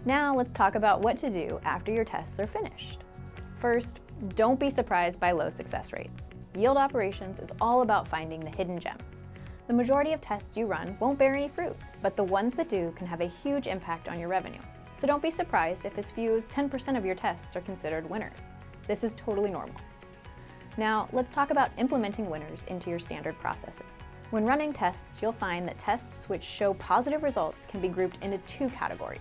Now let's talk about what to do after your tests are finished. First, don't be surprised by low success rates. Yield operations is all about finding the hidden gems. The majority of tests you run won't bear any fruit, but the ones that do can have a huge impact on your revenue. So don't be surprised if as few as 10% of your tests are considered winners. This is totally normal. Now, let's talk about implementing winners into your standard processes. When running tests, you'll find that tests which show positive results can be grouped into two categories.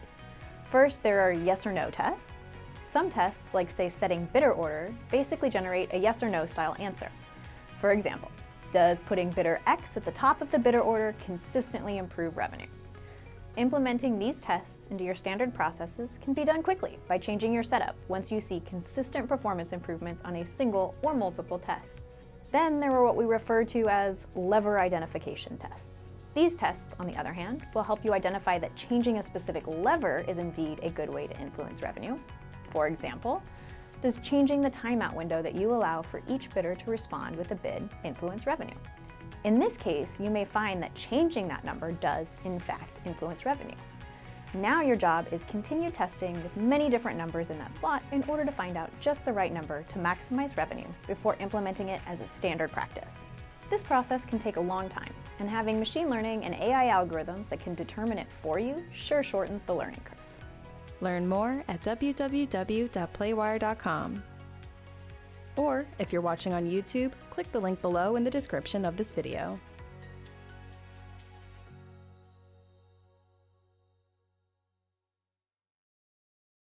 First, there are yes or no tests. Some tests, like say setting bidder order, basically generate a yes or no style answer. For example, does putting bidder X at the top of the bidder order consistently improve revenue? Implementing these tests into your standard processes can be done quickly by changing your setup once you see consistent performance improvements on a single or multiple tests. Then there are what we refer to as lever identification tests. These tests, on the other hand, will help you identify that changing a specific lever is indeed a good way to influence revenue. For example, does changing the timeout window that you allow for each bidder to respond with a bid influence revenue? In this case, you may find that changing that number does, in fact, influence revenue. Now your job is continue testing with many different numbers in that slot in order to find out just the right number to maximize revenue before implementing it as a standard practice. This process can take a long time, and having machine learning and AI algorithms that can determine it for you sure shortens the learning curve. Learn more at www.playwire.com. Or, if you're watching on YouTube, click the link below in the description of this video.